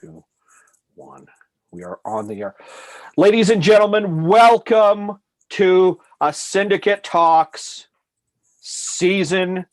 2, 1. We are on the air. Ladies and gentlemen, welcome to a Cyndicate Talks Season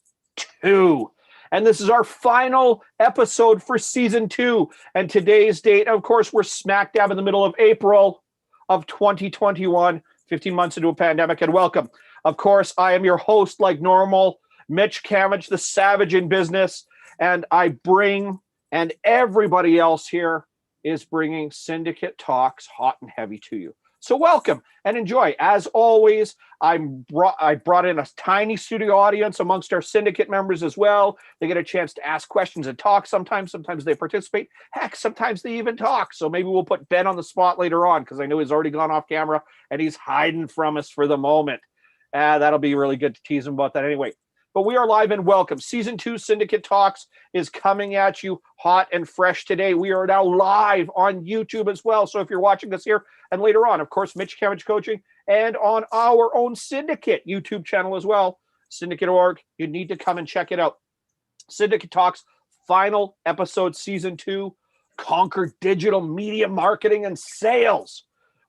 2. And this is our final episode for Season 2. And today's date, of course, we're smack dab in the middle of April of 2021, 15 months into a pandemic. And welcome. Of course, I am your host, like normal, Mitch Kamich, the savage in business. And I bring, and everybody else here is bringing Cyndicate Talks hot and heavy to you. So welcome and enjoy. As always, I brought in a tiny studio audience amongst our Cyndicate members as well. They get a chance to ask questions and talk sometimes. Sometimes they participate. Heck, sometimes they even talk. So maybe we'll put Ben on the spot later on because I know he's already gone off camera and he's hiding from us for the moment. That'll be really good to tease him about that anyway. But we are live and welcome. Season 2 Cyndicate Talks is coming at you hot and fresh today. We are now live on YouTube as well. So if you're watching us here and later on, of course, Mitch Kamich Coaching and on our own Cyndicate YouTube channel as well, Cyndicate.org, you need to come and check it out. Cyndicate Talks, final episode, Season 2, Conquer Digital Media Marketing and Sales.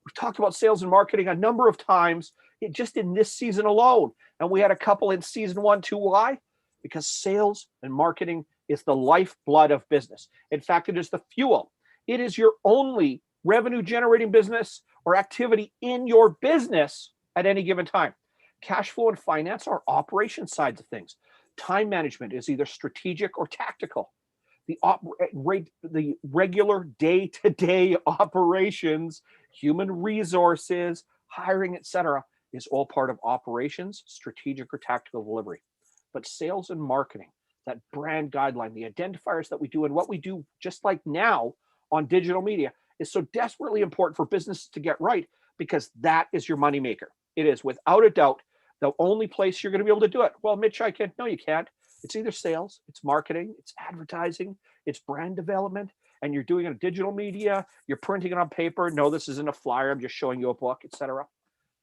We've talked about sales and marketing a number of times just in this season alone. And we had a couple in season 1, 2. Why? Because sales and marketing is the lifeblood of business. In fact, it is the fuel. It is your only revenue generating business or activity in your business at any given time. Cash flow and finance are operation sides of things. Time management is either strategic or tactical. The regular day-to-day operations, human resources, hiring, etc., is all part of operations, strategic or tactical delivery. But sales and marketing, that brand guideline, the identifiers that we do and what we do just like now on digital media is so desperately important for businesses to get right because that is your moneymaker. It is without a doubt the only place you're going to be able to do it. Well, Mitch, I can't. No, you can't. It's either sales, it's marketing, it's advertising, it's brand development, and you're doing it on digital media, you're printing it on paper. No, this isn't a flyer. I'm just showing you a book, etc.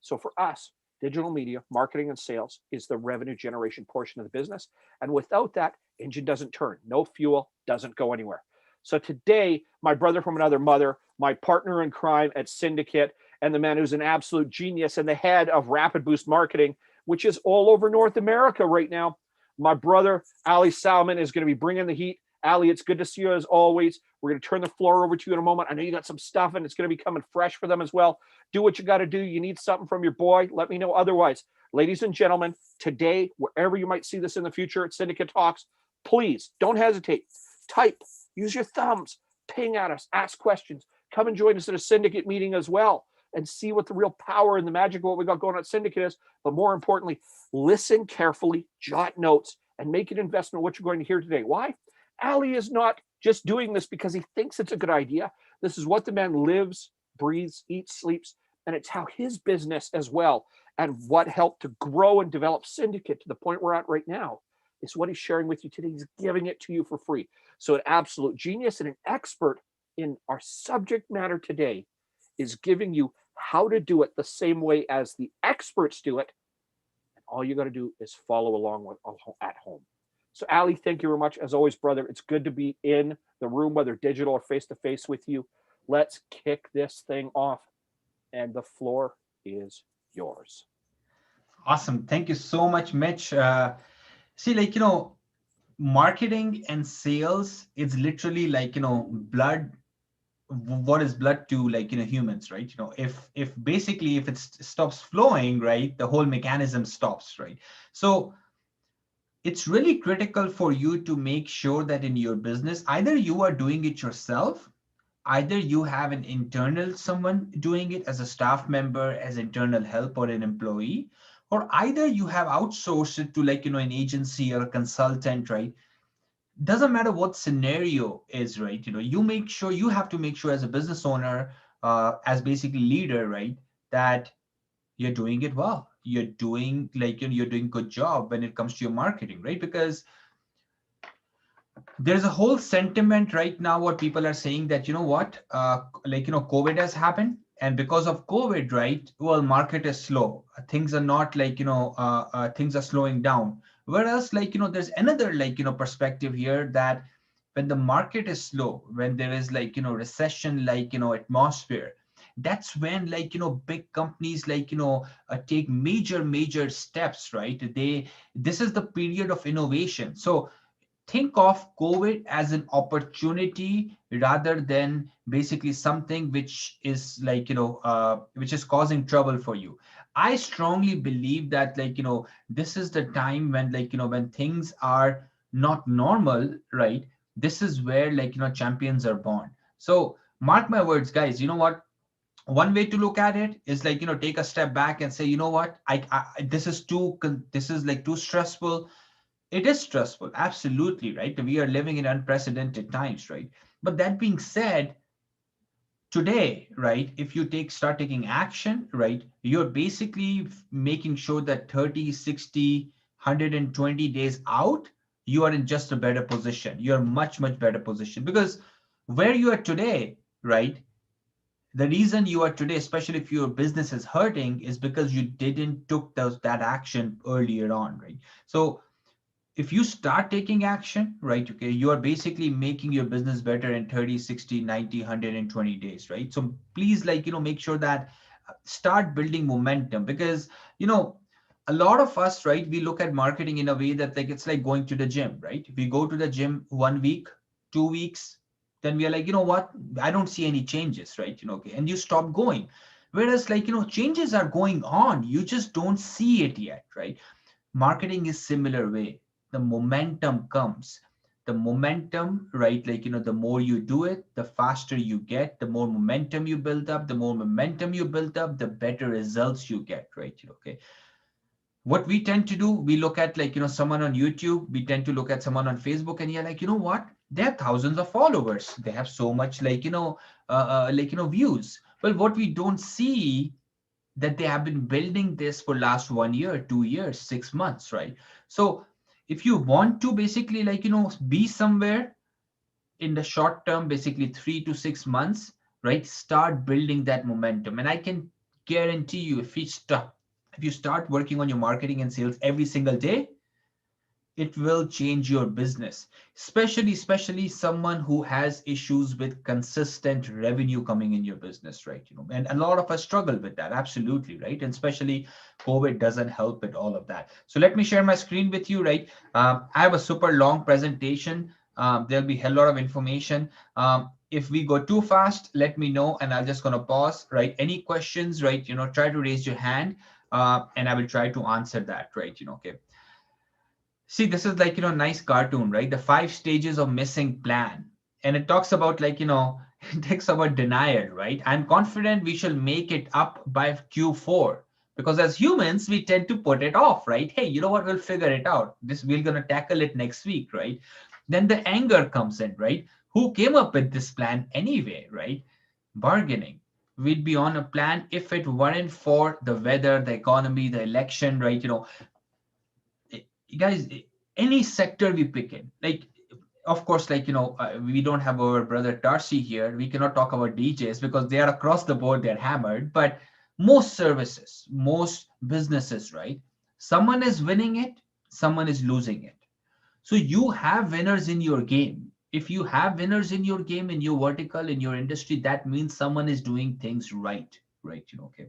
So for us, digital media, marketing, and sales is the revenue generation portion of the business. And without that, engine doesn't turn. No fuel, doesn't go anywhere. So today, my brother from another mother, my partner in crime at Cyndicate, and the man who's an absolute genius and the head of Rapid Boost Marketing, which is all over North America right now, my brother, Ali Salman, is going to be bringing the heat. Ali, it's good to see you as always. We're going to turn the floor over to you in a moment. I know you got some stuff and it's going to be coming fresh for them as well. Do what you got to do. You need something from your boy. Let me know otherwise. Ladies and gentlemen, today, wherever you might see this in the future at Cyndicate Talks, please don't hesitate. Type, use your thumbs, ping at us, ask questions. Come and join us at a Cyndicate meeting as well and see what the real power and the magic of what we got going on at Cyndicate is. But more importantly, listen carefully, jot notes, and make an investment in what you're going to hear today. Why? Ali is not just doing this because he thinks it's a good idea. This is what the man lives, breathes, eats, sleeps, and it's how his business as well and what helped to grow and develop Cyndicate to the point we're at right now is what he's sharing with you today. He's giving it to you for free. So an absolute genius and an expert in our subject matter today is giving you how to do it the same way as the experts do it. And all you got to do is follow along with at home. So, Ali, thank you very much. As always, brother, it's good to be in the room, whether digital or face-to-face with you. Let's kick this thing off. And the floor is yours. Awesome. Thank you so much, Mitch. Marketing and sales is literally blood. What is blood to humans, right? If it stops flowing, right, the whole mechanism stops, right? So it's really critical for you to make sure that in your business, either you are doing it yourself, either you have an internal someone doing it as a staff member, as internal help or an employee, or either you have outsourced it to an agency or a consultant, right? Doesn't matter what scenario is, right? You have to make sure as a business owner, as basically leader, right, that you're doing it well. You're doing you're doing good job when it comes to your marketing, right? Because there's a whole sentiment right now what people are saying that, COVID has happened. And because of COVID, right, well, market is slow. Things are not things are slowing down. Whereas there's another perspective here that when the market is slow, when there is like, recession, like, atmosphere, that's when like, big companies like, take major steps, right? This is the period of innovation. So think of COVID as an opportunity rather than basically something which is like, which is causing trouble for you. I strongly believe that like, this is the time when like, when things are not normal, right? This is where like, champions are born. So mark my words, guys, you know what? One way to look at it is like, take a step back and say, you know what, this is this is like too stressful. It is stressful, absolutely, right? We are living in unprecedented times, right? But that being said, today, right, if you start taking action, right, you're basically making sure that 30, 60, 120 days out, you are in just a better position. You're much better position, because where you are today, right, the reason you are today, especially if your business is hurting, is because you didn't took that action earlier on, right? So if you start taking action, right, okay, you are basically making your business better in 30, 60, 90, 120 days, right? So please, like, make sure that start building momentum, because, a lot of us, right, we look at marketing in a way that like, it's like going to the gym, right? If we go to the gym 1 week, 2 weeks, then we are like, you know what, I don't see any changes, right? Okay, and you stop going. Whereas like, changes are going on, you just don't see it yet, right? Marketing is similar way. The momentum comes, the momentum, right, like, the more you do it, the faster you get, the more momentum you build up, the more momentum you build up, the better results you get, right? Okay, what we tend to do, we look at like, someone on YouTube, we tend to look at someone on Facebook, and you're like, you know what, they have thousands of followers, they have so much like, views. Well, what we don't see, that they have been building this for last 1 year, 2 years, 6 months, right? So if you want to basically like, be somewhere in the short term, basically 3 to 6 months, right? Start building that momentum. And I can guarantee you, if you start working on your marketing and sales every single day, it will change your business, especially someone who has issues with consistent revenue coming in your business, right? And a lot of us struggle with that, absolutely, right? And especially COVID doesn't help with all of that. So let me share my screen with you, right? I have a super long presentation. There'll be a lot of information. If we go too fast, let me know, and I'm just going to pause, right? Any questions, right? Try to raise your hand, and I will try to answer that, right? Okay. See, this is like, nice cartoon, right? The 5 stages of missing plan. And it talks about like, it talks about denial, right? I'm confident we shall make it up by Q4, because as humans, we tend to put it off, right? Hey, you know what? We'll figure it out. We're going to tackle it next week, right? Then the anger comes in, right? Who came up with this plan anyway, right? Bargaining. We'd be on a plan if it weren't for the weather, the economy, the election, right? Guys, any sector we pick in, like, of course, like, we don't have our brother Darcy here, we cannot talk about DJs because they are across the board, they're hammered. But most services, most businesses, right, someone is winning it, someone is losing it. So you have winners in your game. If you have winners in your game, in your vertical, in your industry, that means someone is doing things right, okay.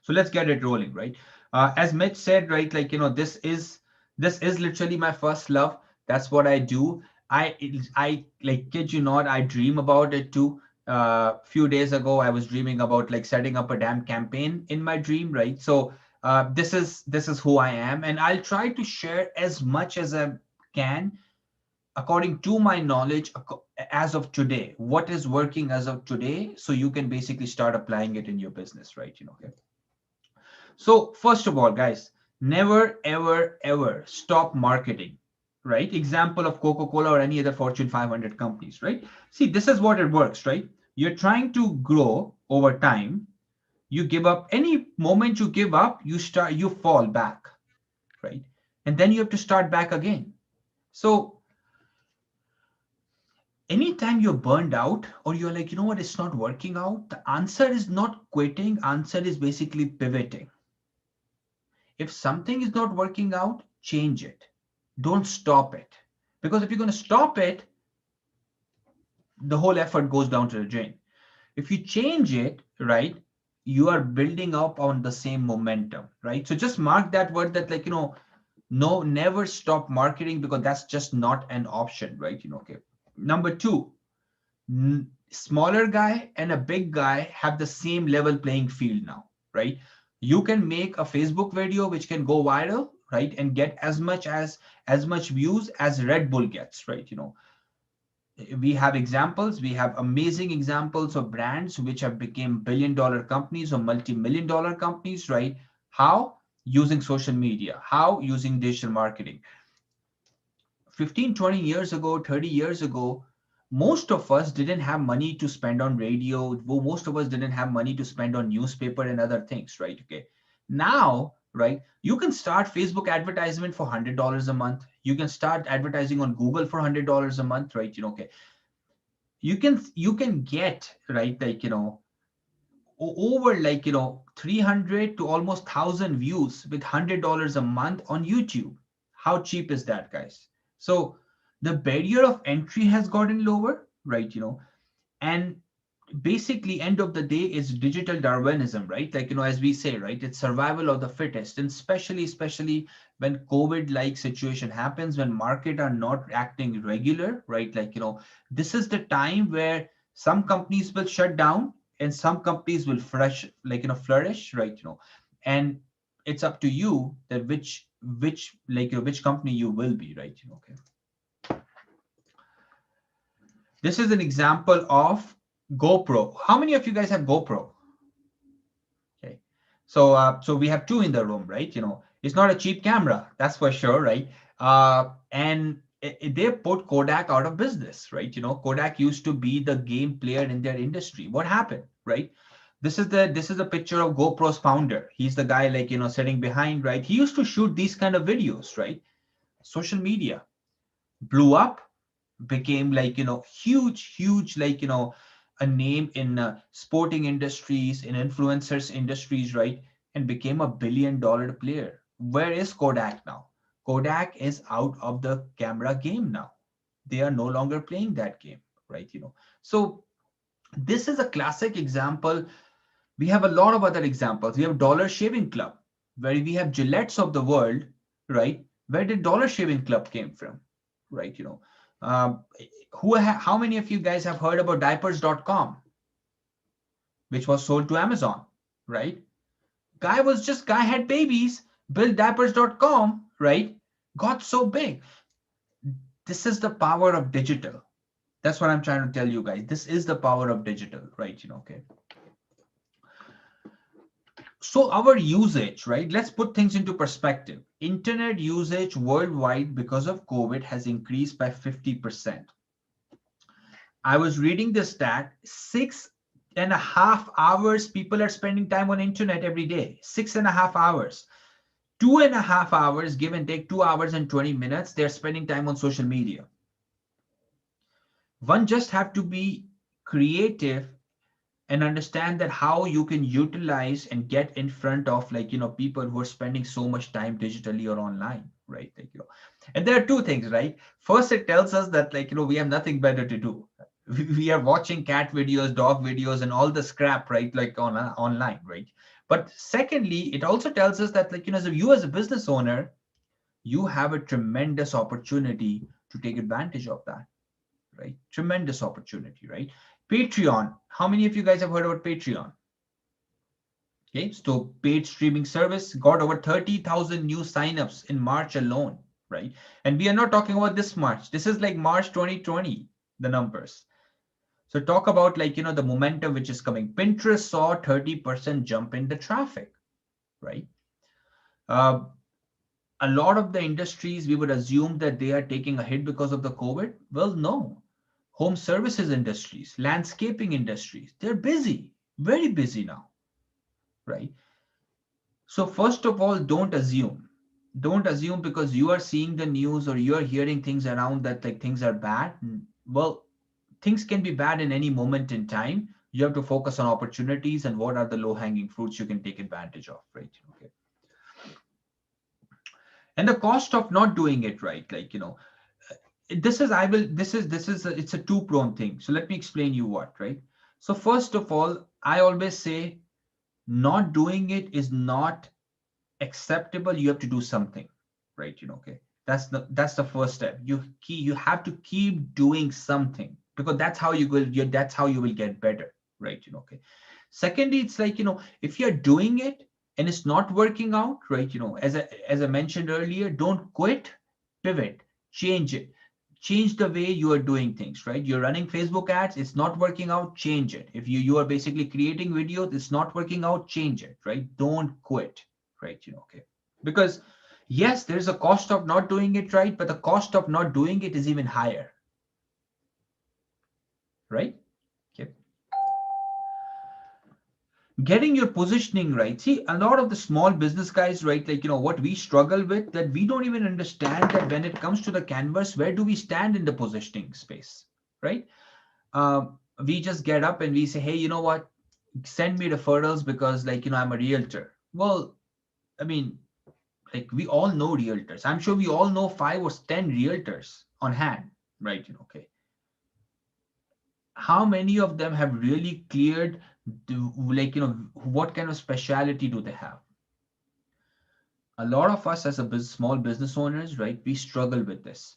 So let's get it rolling, right? As Mitch said, right, like, this is literally my first love. That's what I do. I like, kid you not, I dream about it too. Few days ago, I was dreaming about like setting up a damn campaign in my dream, right? So this is who I am, and I'll try to share as much as I can according to my knowledge as of today. What is working as of today, so you can basically start applying it in your business, right? Okay. So first of all, guys, never, ever, ever stop marketing, right? Example of Coca-Cola or any other Fortune 500 companies, right? See, this is what it works, right? You're trying to grow over time. You give up. Any moment you give up, you fall back, right? And then you have to start back again. So anytime you're burned out, or you're like, you know what, it's not working out, the answer is not quitting. Answer is basically pivoting. If something is not working out, change it. Don't stop it. Because if you're going to stop it, the whole effort goes down to the drain. If you change it, right, you are building up on the same momentum, right? So just mark that word, that no, never stop marketing, because that's just not an option, right? Okay. Number two, smaller guy and a big guy have the same level playing field now, right? You can make a Facebook video which can go viral, right, and get as much views as Red Bull gets, right? We have examples, we have amazing examples of brands which have become billion-dollar companies or multi-million-dollar companies, right? How? Using social media. How? Using digital marketing. 15, 20 years ago, 30 years ago, most of us didn't have money to spend on radio. Most of us didn't have money to spend on newspaper and other things, right? Okay. Now, right, you can start Facebook advertisement for $100 a month. You can start advertising on Google for $100 a month, right? Okay. You can get, right, over 300 to almost 1,000 views with $100 a month on YouTube. How cheap is that, guys? So the barrier of entry has gotten lower, right? And basically, end of the day is digital Darwinism, right? As we say, right, it's survival of the fittest. And especially when COVID like situation happens, when market are not acting regular, right? This is the time where some companies will shut down and some companies will flourish, right? And it's up to you that which company you will be, right? Okay. This is an example of GoPro. How many of you guys have GoPro? Okay, so we have two in the room, right? It's not a cheap camera, that's for sure, right? And they put Kodak out of business, right? Kodak used to be the game player in their industry. What happened, right? This is a picture of GoPro's founder. He's the guy sitting behind, right? He used to shoot these kind of videos, right? Social media blew up, became huge, a name in sporting industries, in influencers industries, right? And became a $1 billion player. Where is Kodak now? Kodak is out of the camera game now. They are no longer playing that game, right? So this is a classic example. We have a lot of other examples. We have Dollar Shaving Club, where we have Gillettes of the world, right? Where did Dollar Shaving Club came from, right? Um, how many of you guys have heard about diapers.com, which was sold to Amazon, right? Guy had babies, built diapers.com, right? Got so big. This is the power of digital. That's what I'm trying to tell you guys. This is the power of digital, right? Okay. So our usage, right? Let's put things into perspective. Internet usage worldwide because of COVID has increased by 50%. I was reading the stat, 6.5 hours people are spending time on internet every day. 6.5 hours. 2.5 hours, give and take 2 hours and 20 minutes, they're spending time on social media. One just have to be creative and understand that how you can utilize and get in front of people who are spending so much time digitally or online, right? And there are two things, right? First, it tells us that we have nothing better to do. We are watching cat videos, dog videos, and all the scrap, right? Online, right? But secondly, it also tells us that as a business owner, you have a tremendous opportunity to take advantage of that, right? Tremendous opportunity, right? Patreon. How many of you guys have heard about Patreon? Okay, so paid streaming service got over 30,000 new signups in March alone, right? And we are not talking about this March. This is like March 2020, the numbers. So talk about the momentum which is coming. Pinterest saw 30% jump in the traffic, right? A lot of the industries, we would assume that they are taking a hit because of the COVID. Well, no. Home services industries, landscaping industries, they're busy, very busy now, right? So first of all, don't assume. Don't assume because you are seeing the news or you are hearing things around that things are bad. Well, things can be bad in any moment in time. You have to focus on opportunities and what are the low-hanging fruits you can take advantage of, right? Okay. And the cost of not doing it right, this is, I will, this is it's a two-pronged thing. So let me explain you what, right? So first of all, I always say not doing it is not acceptable. You have to do something, right? Okay. That's the first step. You have to keep doing something, because that's how you will get better, right? Okay. Secondly, it's like, if you're doing it and it's not working out, right? As I mentioned earlier, don't quit, pivot, change it. Change the way you are doing things, right? You're running Facebook ads, it's not working out, change it. If you are basically creating videos, it's not working out, change it, right? Don't quit, right? Okay. Because yes, there's a cost of not doing it right, but the cost of not doing it is even higher, right? Okay. Getting your positioning right. See, a lot of the small business guys, right? Like, what we struggle with, that we don't even understand that when it comes to the canvas, where do we stand in the positioning space, right? We just get up and we say, hey, you know what? Send me referrals because, like, I'm a realtor. Well, I mean, like, we all know realtors. I'm sure we all know 5 or 10 realtors on hand, right? Okay. How many of them have really cleared, like, what kind of speciality do they have? A lot of us as a small business owners, right, we struggle with this.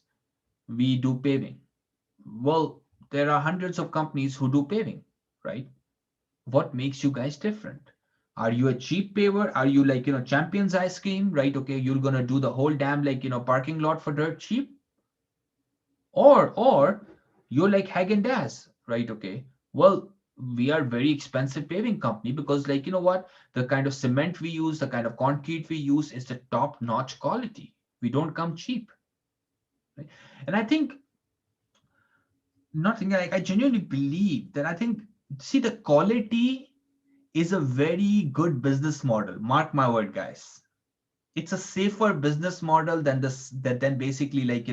We do paving. Well, there are hundreds of companies who do paving, right? What makes you guys different? Are you a cheap paver? Are you like, Champions ice cream, right? Okay, you're gonna do the whole damn, like, parking lot for dirt cheap? Or you're like Haagen-Dazs, right? Okay. Well, we are very expensive paving company because, like, what? The kind of cement we use, the kind of concrete we use is the top-notch quality. We don't come cheap. Right? And I think nothing, like, I genuinely believe that, I think, see, the quality is a very good business model. Mark my word, guys. It's a safer business model than than basically, like,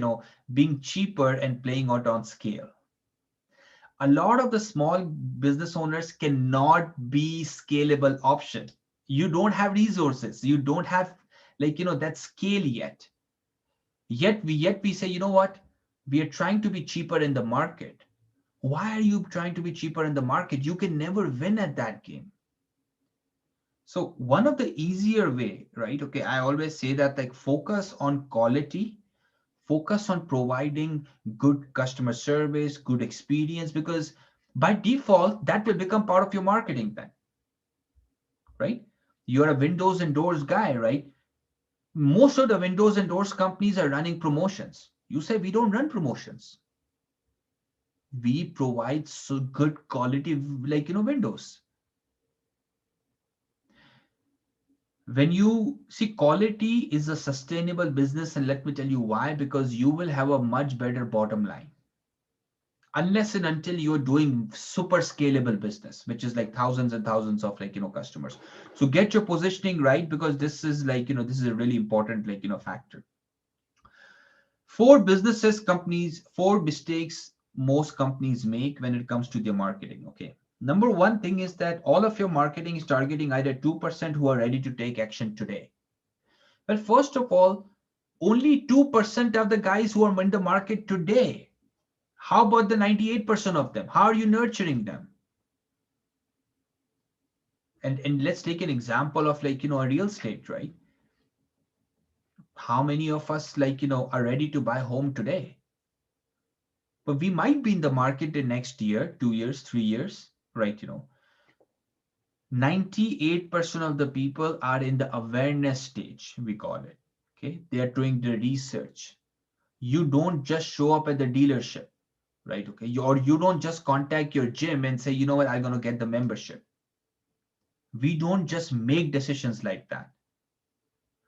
being cheaper and playing out on scale. A lot of the small business owners cannot be scalable option. You don't have resources. You don't have, like, that scale yet. Yet we say, you know what? We are trying to be cheaper in the market. Why are you trying to be cheaper in the market? You can never win at that game. So one of the easier way, right? Okay, I always say that, like, focus on quality, focus on providing good customer service, good experience, because by default, that will become part of your marketing then, right? You're a windows and doors guy, right? Most of the windows and doors companies are running promotions. You say, we don't run promotions. We provide so good quality, like, windows. When you see, quality is a sustainable business, and let me tell you why, because you will have a much better bottom line. Unless and until you're doing super scalable business, which is like thousands and thousands of, like, customers. So get your positioning right, because this is, like, this is a really important, like, factor. Four mistakes most companies make when it comes to their marketing. Okay. Number one thing is that all of your marketing is targeting either 2% who are ready to take action today. Well, first of all, only 2% of the guys who are in the market today. How about the 98% of them? How are you nurturing them? And let's take an example of, like, a real estate, right? How many of us, like, are ready to buy home today? But we might be in the market in next year, 2 years, 3 years, right? 98% of the people are in the awareness stage, we call it. Okay, they are doing the research. You don't just show up at the dealership, right? Okay, or you don't just contact your gym and say, you know what, I'm going to get the membership. We don't just make decisions like that.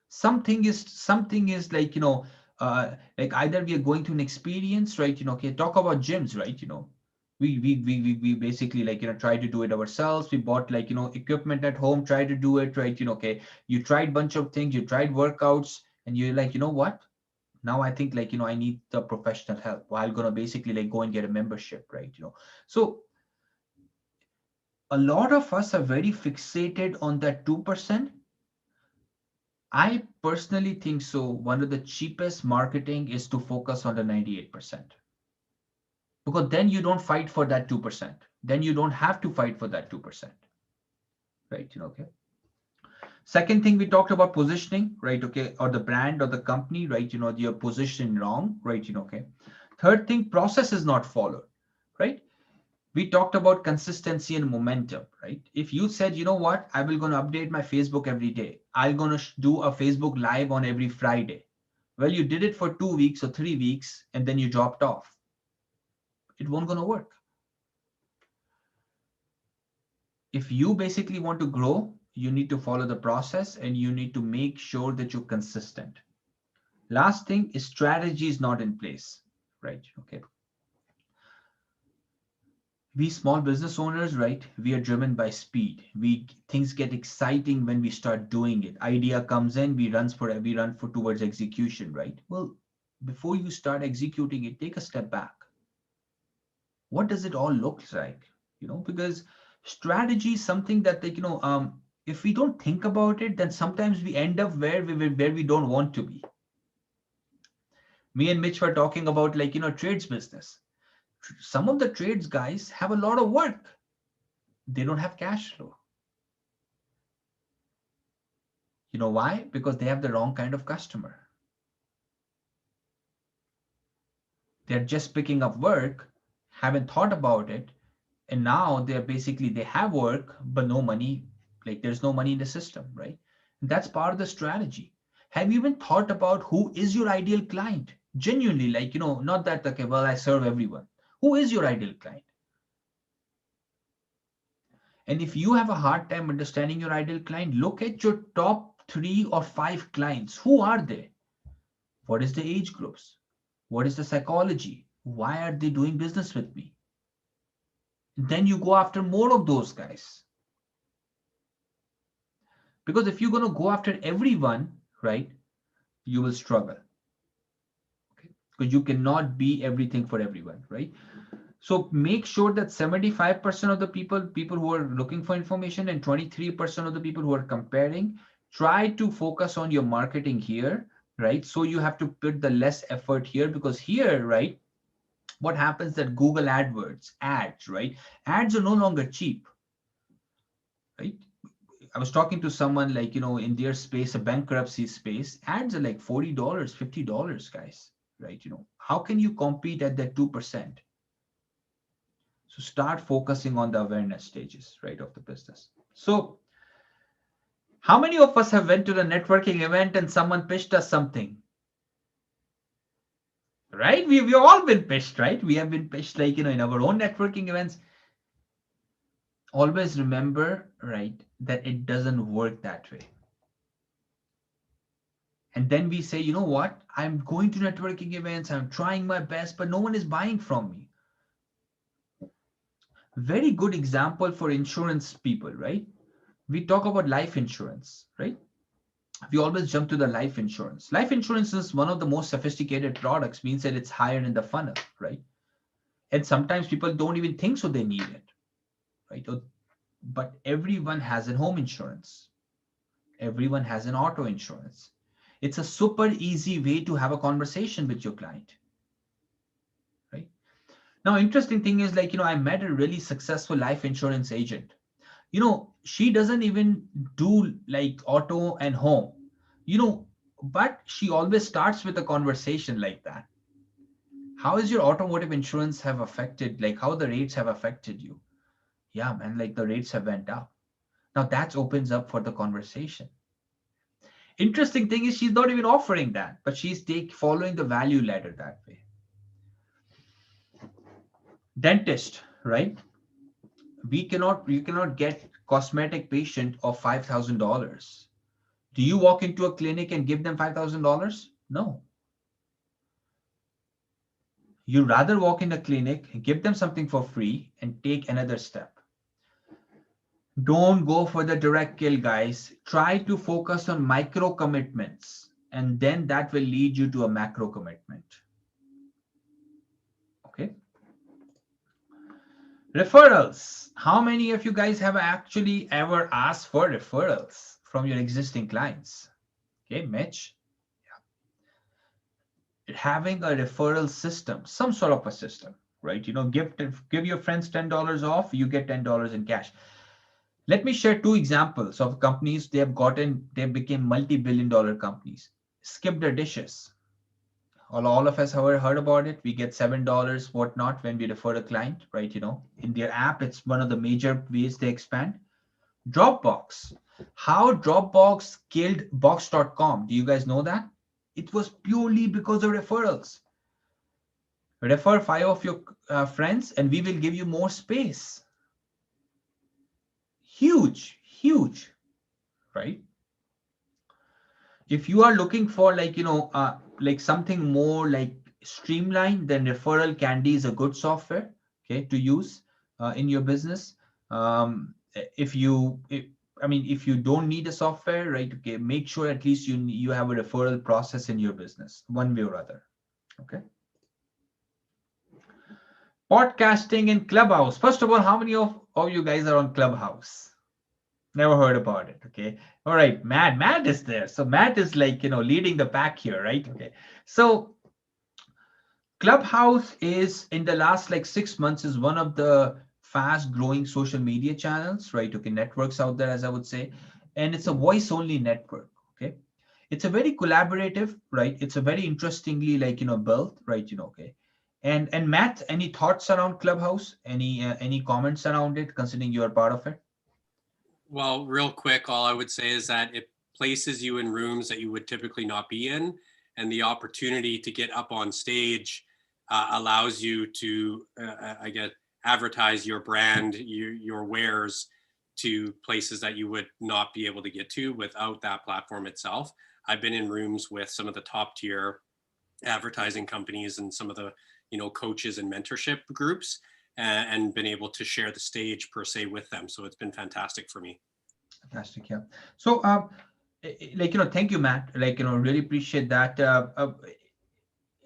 Something is like, like, either we are going through an experience, right? Okay, talk about gyms, right? We basically, like, try to do it ourselves. We bought, like, equipment at home, try to do it, right? Okay, you tried bunch of things, you tried workouts, and you're like, you know what, now I think, like, I need the professional help. Well, I'm gonna basically, like, go and get a membership, right? So a lot of us are very fixated on that 2%. I personally think so. One of the cheapest marketing is to focus on the 98%. Because then you don't fight for that 2%. Then you don't have to fight for that 2%. Right? Okay. Second thing, we talked about positioning, right? Okay. Or the brand or the company, right? Your position wrong, right? Okay. Third thing, process is not followed, right? We talked about consistency and momentum, right? If you said, you know what, I will going to update my Facebook every day. I'm going to do a Facebook live on every Friday. Well, you did it for 2 weeks or 3 weeks, and then you dropped off. It won't going to work. If you basically want to grow, you need to follow the process and you need to make sure that you're consistent. Last thing is strategy is not in place, right? Okay. We small business owners, right? We are driven by speed. Things get exciting when we start doing it. Idea comes in, we run for towards execution, right? Well, before you start executing it, take a step back. What does it all look like? Because strategy is something that if we don't think about it, then sometimes we end up where we don't want to be. Me and Mitch were talking about trades business. Some of the trades guys have a lot of work. They don't have cash flow. You know why? Because they have the wrong kind of customer. They're just picking up work, haven't thought about it, and now they have work, but no money. Like there's no money in the system, right? And that's part of the strategy. Have you even thought about who is your ideal client? Genuinely, not that, okay, well, I serve everyone. Who is your ideal client? And if you have a hard time understanding your ideal client, look at your top 3 or 5 clients. Who are they? What is the age groups? What is the psychology? Why are they doing business with me? And then you go after more of those guys. Because if you're going to go after everyone, right, you will struggle. Okay? Because you cannot be everything for everyone, right? So make sure that 75% of the people who are looking for information and 23% of the people who are comparing, try to focus on your marketing here, right? So you have to put the less effort here, because here, right, what happens that Google AdWords, ads, right? Ads are no longer cheap, right? I was talking to someone in their space, a bankruptcy space, ads are like $40, $50, guys, right? How can you compete at that 2%? So start focusing on the awareness stages, right, of the business. So how many of us have went to the networking event and someone pitched us something? Right? We've all been pitched, right? We have been pitched in our own networking events. Always remember, right, that it doesn't work that way. And then we say, you know what? I'm going to networking events, I'm trying my best, but no one is buying from me. Very good example for insurance people, right? We talk about life insurance, right? We always jump to the life insurance. Life insurance is one of the most sophisticated products, means that it's higher in the funnel, right? And sometimes people don't even think so they need it, right? But everyone has a home insurance. Everyone has an auto insurance. It's a super easy way to have a conversation with your client, right? Now, interesting thing is I met a really successful life insurance agent. She doesn't even do auto and home, but she always starts with a conversation like that. How is your automotive insurance have affected, how the rates have affected you? Yeah, man, the rates have went up. Now that opens up for the conversation. Interesting thing is she's not even offering that, but she's following the value ladder that way. Dentist, right? You cannot get cosmetic patient of $5,000. Do you walk into a clinic and give them $5,000? No. You rather walk in a clinic, give them something for free, and take another step. Don't go for the direct kill, guys. Try to focus on micro commitments, and then that will lead you to a macro commitment. Okay. Referrals. How many of you guys have actually ever asked for referrals from your existing clients? Okay, Mitch. Having a referral system, some sort of a system, right? Give your friends $10 off, you get $10 in cash. Let me share two examples of companies they became multi-billion-dollar companies. Skip the dishes. All of us have heard about it. We get $7, whatnot, when we refer a client, right? In their app, it's one of the major ways they expand. Dropbox. How Dropbox killed Box.com. Do you guys know that? It was purely because of referrals. Refer 5 of your friends and we will give you more space. Huge, huge, right? If you are looking for like something more like streamlined, then Referral Candy is a good software, okay, to use in your business. If you don't need a software, right? Okay, make sure at least you have a referral process in your business, one way or other. Okay. Podcasting in Clubhouse. First of all, how many of you guys are on Clubhouse? Never heard about it. Okay. All right. Matt is there. So Matt is like, leading the pack here, right? Okay. So Clubhouse is in the last like 6 months is one of the fast growing social media channels, right? Okay. Networks out there, as I would say. And it's a voice only network. Okay. It's a very collaborative, right? It's a very interestingly built, right? Okay. And Matt, any thoughts around Clubhouse? Any comments around it, considering you are part of it? Well, real quick, all I would say is that it places you in rooms that you would typically not be in, and the opportunity to get up on stage allows you to, advertise your brand, your wares to places that you would not be able to get to without that platform itself. I've been in rooms with some of the top tier advertising companies and some of the coaches and mentorship groups, and been able to share the stage per se with them. So it's been fantastic for me. Fantastic, yeah. So thank you, Matt. Really appreciate that.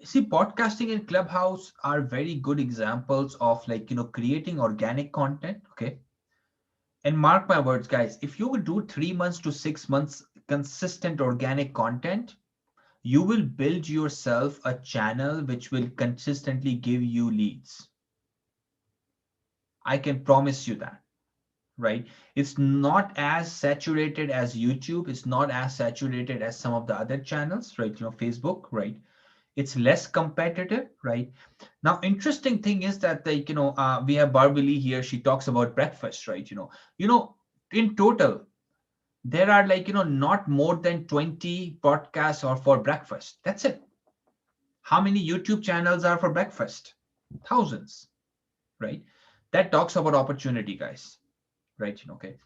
See, podcasting and Clubhouse are very good examples of creating organic content. Okay. And mark my words, guys, if you will do 3 months to 6 months consistent organic content, you will build yourself a channel which will consistently give you leads. I can promise you that, right? It's not as saturated as YouTube. It's not as saturated as some of the other channels, right? Facebook, right? It's less competitive, right? Now, interesting thing is that we have Barbie here. She talks about breakfast, right? In total, there are not more than 20 podcasts or for breakfast. That's it. How many YouTube channels are for breakfast? Thousands, right? That talks about opportunity, guys, right? Okay.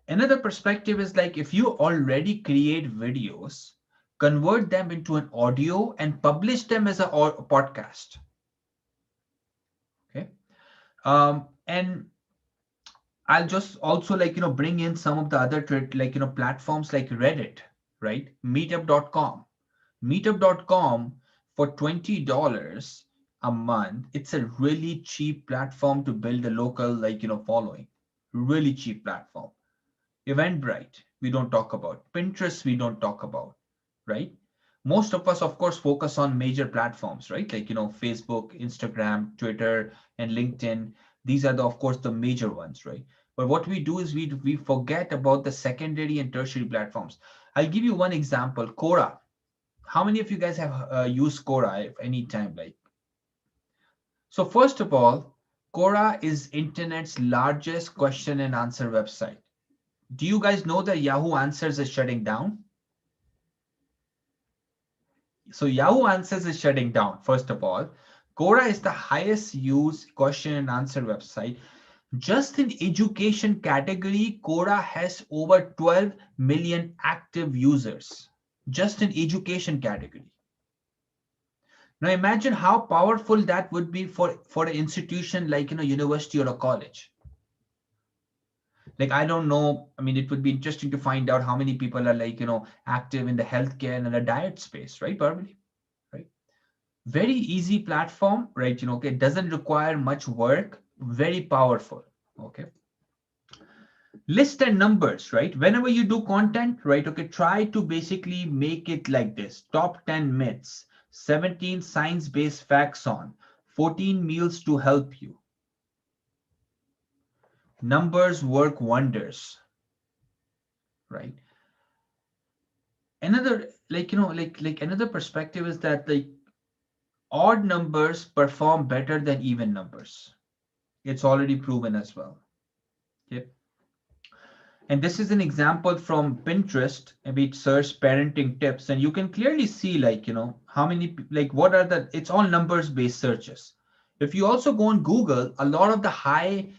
Another perspective is like if you already create videos, convert them into an audio and publish them as a podcast. Okay. And I'll just also bring in some of the other platforms like Reddit, right? Meetup.com. Meetup.com for $20 a month. It's a really cheap platform to build a local following. Really cheap platform. Eventbrite, we don't talk about. Pinterest, we don't talk about, right? Most of us, of course, focus on major platforms, right? Facebook, Instagram, Twitter, and LinkedIn. These are of course, the major ones, right? But what we do is we forget about the secondary and tertiary platforms. I'll give you one example, Quora. How many of you guys have used Quora at any time? So first of all, Quora is internet's largest question and answer website. Do you guys know that Yahoo Answers is shutting down? So Yahoo Answers is shutting down, first of all. Quora is the highest used question and answer website. Just in education category, Quora has over 12 million active users. Just in education category. Now imagine how powerful that would be for an institution like university or a college. I don't know. I mean, it would be interesting to find out how many people are active in the healthcare and the diet space, right, Barbara? Right. Very easy platform, right? Okay, it doesn't require much work. Very powerful. Okay. List and numbers, right? Whenever you do content, right? Okay, try to basically make it like this: top 10 myths, 17 science-based facts on, 14 meals to help you. Numbers work wonders, right? Another, another perspective is that like odd numbers perform better than even numbers. It's already proven as well. Okay. And this is an example from Pinterest. Maybe it search parenting tips, and you can clearly see how many, what are the, it's all numbers based searches. If you also go on Google, a lot of the high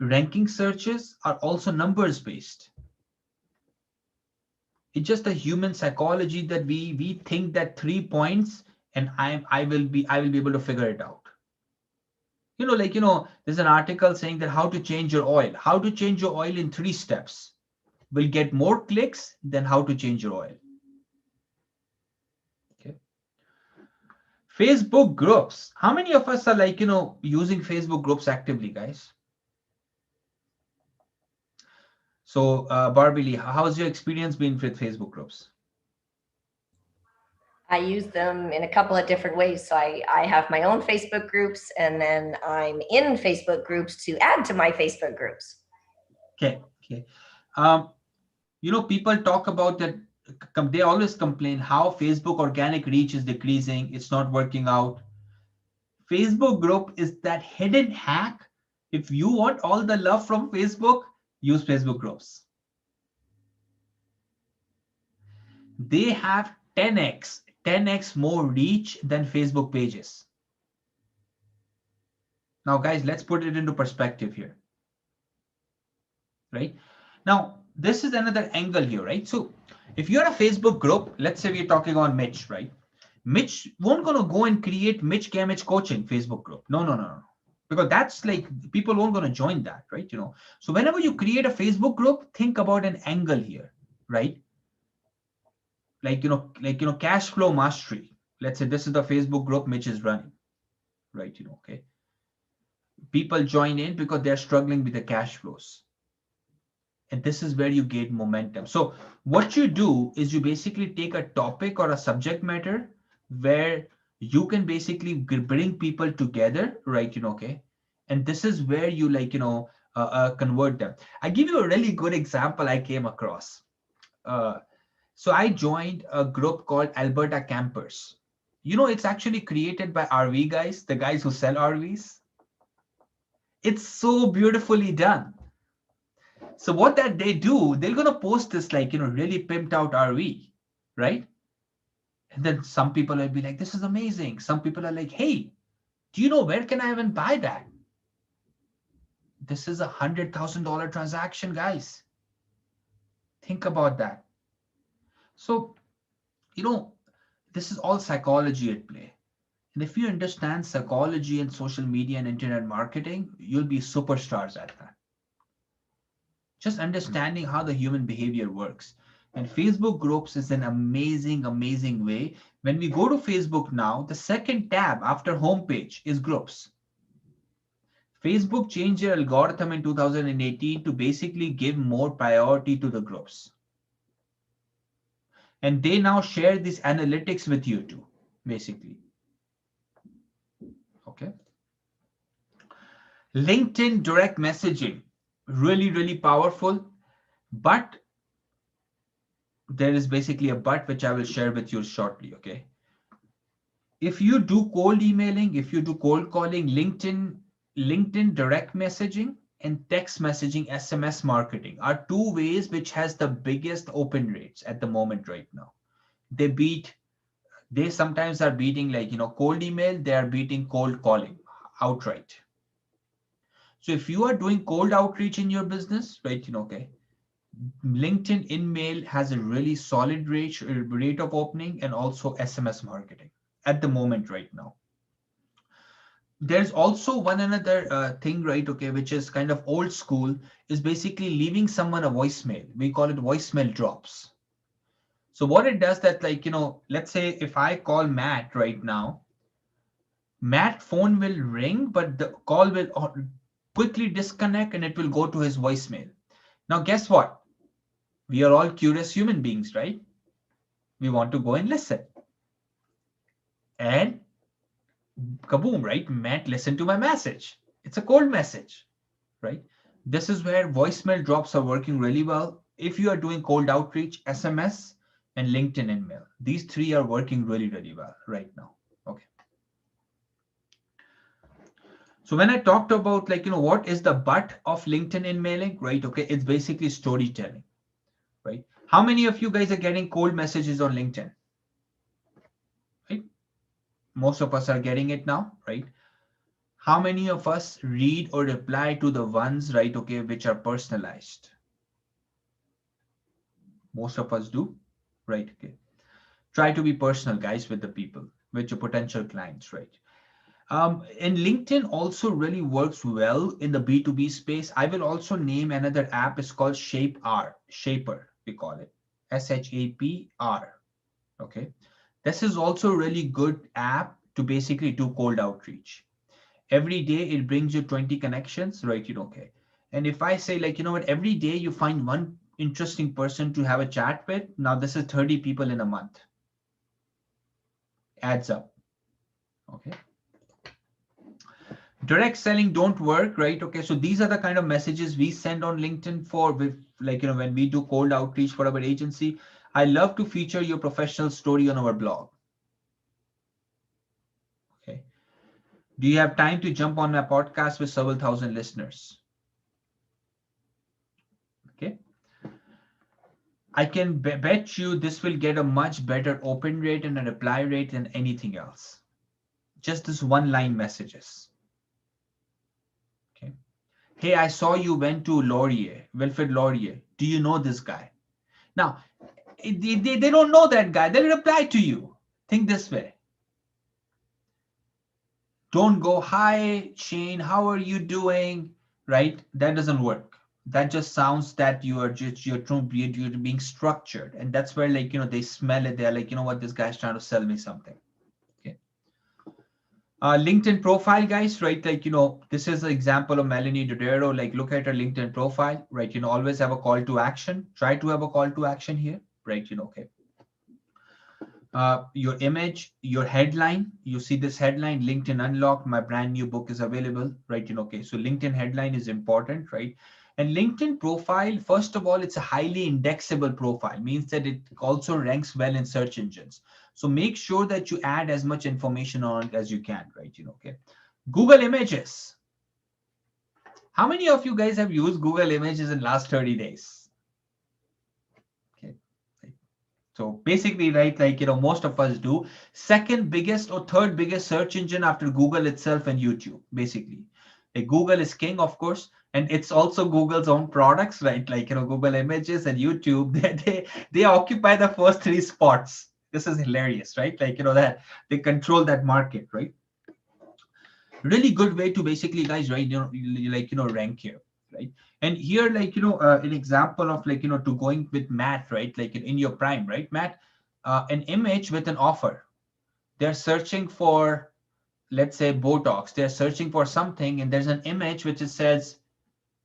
ranking searches are also numbers based. It's just a human psychology that we think that 3 points and I will be able to figure it out. There's an article saying that how to change your oil in 3 steps will get more clicks than how to change your oil. Okay. Facebook groups. How many of us are using Facebook groups actively, guys? So Barbie Lee, how's your experience been with Facebook groups? I use them in a couple of different ways. So I have my own Facebook groups, and then I'm in Facebook groups to add to my Facebook groups. Okay. People talk about that. They always complain how Facebook organic reach is decreasing. It's not working out. Facebook group is that hidden hack. If you want all the love from Facebook, use Facebook groups. They have 10x more reach than Facebook pages. Now, guys, let's put it into perspective here. Right? Now, this is another angle here, right? So if you're a Facebook group, let's say we're talking on Mitch, right? Mitch won't gonna go and create Mitch Gamage coaching Facebook group. No. Because that's people won't gonna join that, right? So whenever you create a Facebook group, think about an angle here, right? Cash flow mastery. Let's say this is the Facebook group Mitch is running, right? Okay. People join in because they're struggling with the cash flows. And this is where you gain momentum. So what you do is you basically take a topic or a subject matter where you can basically bring people together, right? Okay. And this is where you convert them. I give you a really good example I came across. So I joined a group called Alberta Campers. It's actually created by RV guys, the guys who sell RVs. It's so beautifully done. So what that they do, they're going to post this really pimped out RV, right? And then some people will be like, this is amazing. Some people are like, hey, do you know where can I even buy that? This is $100,000 transaction, guys. Think about that. So, this is all psychology at play. And if you understand psychology and social media and internet marketing, you'll be superstars at that. Just understanding how the human behavior works. And Facebook groups is an amazing, amazing way. When we go to Facebook now, the second tab after homepage is groups. Facebook changed their algorithm in 2018 to basically give more priority to the groups. And they now share these analytics with you too, basically. Okay. LinkedIn direct messaging, really, really powerful. But there is basically a but which I will share with you shortly. Okay. If you do cold emailing, if you do cold calling, LinkedIn direct messaging and text messaging, SMS marketing are 2 ways which has the biggest open rates at the moment right now. They sometimes are beating cold email, they are beating cold calling outright. So if you are doing cold outreach in your business, right, okay, LinkedIn InMail has a really solid rate of opening, and also SMS marketing at the moment right now. There's also one another thing, right, okay, which is kind of old school, is basically leaving someone a voicemail. We call it voicemail drops. So what it does that, let's say if I call Matt right now, Matt phone will ring, but the call will quickly disconnect and it will go to his voicemail. Now, guess what? We are all curious human beings, right? We want to go and listen. And kaboom, right? Matt listened to my message. It's a cold message, right? This is where voicemail drops are working really well. If you are doing cold outreach, SMS, and LinkedIn email, these three are working really, really well right now. Okay. So when I talked about what is the butt of LinkedIn emailing, right? Okay, it's basically storytelling, right? How many of you guys are getting cold messages on LinkedIn? Right? Most of us are getting it now, right? How many of us read or reply to the ones, right? Okay, which are personalized? Most of us do, right? Okay. Try to be personal, guys, with the people, with your potential clients, right? And LinkedIn also really works well in the B2B space. I will also name another app. It's called Shaper, we call it. SHAPR. Okay. This is also a really good app to basically do cold outreach. Every day it brings you 20 connections, right? Okay. And if I say what, every day you find one interesting person to have a chat with, now this is 30 people in a month. Adds up. Okay. Direct selling don't work, right? Okay, so these are the kind of messages we send on LinkedIn for when we do cold outreach for our agency. I love to feature your professional story on our blog. Okay. Do you have time to jump on my podcast with several thousand listeners? Okay. I can bet you this will get a much better open rate and a reply rate than anything else. Just this one line messages. Okay. Hey, I saw you went to Wilfred Laurier. Do you know this guy? Now, they don't know that guy. They'll reply to you. Think this way. Don't go, hi, Shane, how are you doing? Right? That doesn't work. That just sounds that you're being structured. And that's where they smell it. They're like, you know what, this guy's trying to sell me something. Okay. LinkedIn profile, guys, right? This is an example of Melanie Dodero. Look at her LinkedIn profile, right? Always have a call to action. Try to have a call to action here, right? Okay. Your image, your headline, you see this headline, LinkedIn Unlocked, my brand new book is available, right? Okay, so LinkedIn headline is important, right? And LinkedIn profile, first of all, it's a highly indexable profile, means that it also ranks well in search engines. So make sure that you add as much information on it as you can, right? Okay. Google Images. How many of you guys have used Google Images in last 30 days? Okay. So basically, right, most of us do. Second biggest or third biggest search engine after Google itself and YouTube, basically. Google is king, of course, and it's also Google's own products, right? Google Images and YouTube, they occupy the first three spots. This is hilarious, right? That they control that market, right? Really good way to basically, guys, right? Rank here, right? And here, an example of to going with Matt, right? In your prime, right, Matt? An image with an offer. They're searching for, let's say, Botox. They're searching for something, and there's an image which it says,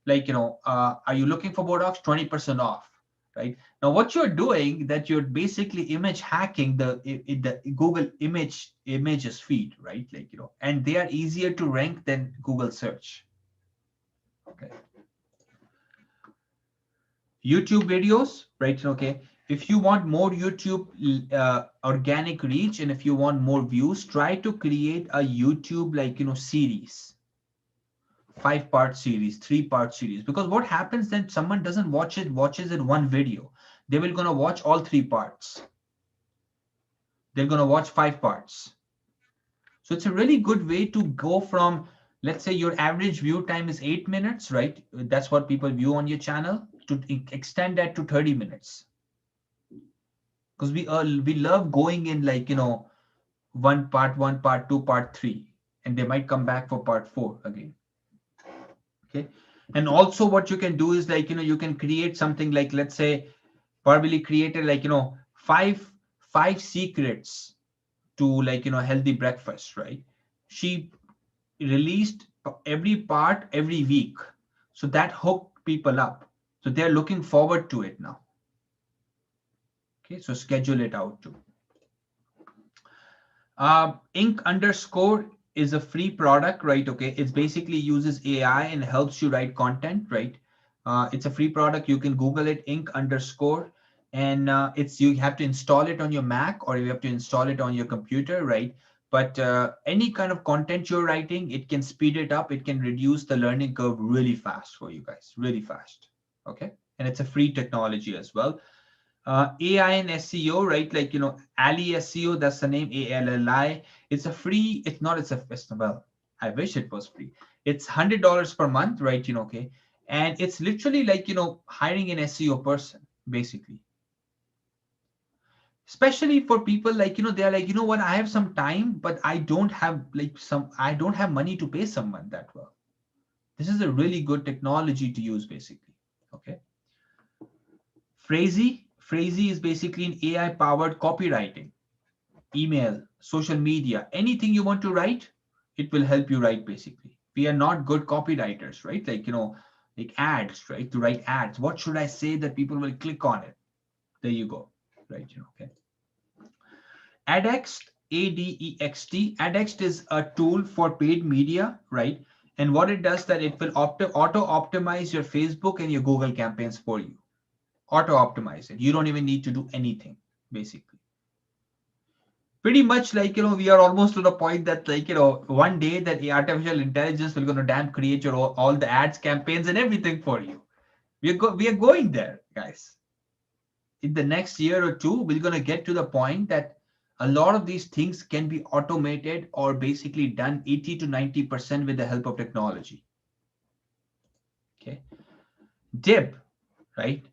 are you looking for Botox? 20% off, right? Now, what you're doing, that you're basically image hacking the Google images feed, right? And they are easier to rank than Google search. Okay. YouTube videos, right? Okay. If you want more YouTube organic reach, and if you want more views, try to create a YouTube series. 5-part series, 3-part series, because what happens then, someone doesn't watches it one video. They will gonna watch all 3 parts. They're gonna watch 5 parts. So it's a really good way to go from, let's say your average view time is 8 minutes, right? That's what people view on your channel, to extend that to 30 minutes. Because we love going in 1 part, 2, part 3, and they might come back for part 4 again. Okay. And also what you can do is you can create something let's say, probably created 5 secrets to healthy breakfast, right? She released every part every week. So that hooked people up. So they're looking forward to it now. Okay, so schedule it out too. IncUnderscore is a free product, right? Okay, it basically uses AI and helps you write content, right? It's a free product. You can Google it, IncUnderscore, and you have to install it on your Mac or you have to install it on your computer, right? But any kind of content you're writing, it can speed it up. It can reduce the learning curve really fast for you guys, really fast. Okay, and it's a free technology as well. AI and SEO, right? Like, Ali SEO, that's the name, ALLI. It's a free, well, I wish it was free. It's $100 per month, right? Okay. And it's literally like, hiring an SEO person, basically. Especially for people like, they're like, you know what, I have some time, but I don't have money to pay someone that well. This is a really good technology to use, basically. Okay. Phrasee is basically an AI-powered copywriting, email, social media, anything you want to write, it will help you write, basically. We are not good copywriters, right? Like, like ads, right? To write ads. What should I say that people will click on it? There you go, right? Okay. Adext, ADEXT. Adext is a tool for paid media, right? And what it does that it will auto-optimize your Facebook and your Google campaigns for you. Auto-optimize it. You don't even need to do anything, basically. Pretty much like, we are almost to the point that like, one day that the artificial intelligence will going to create your all the ads, campaigns and everything for you. We are going there, guys. In the next year or two, we're going to get to the point that a lot of these things can be automated or basically done 80 to 90% with the help of technology. Okay. Dib, right?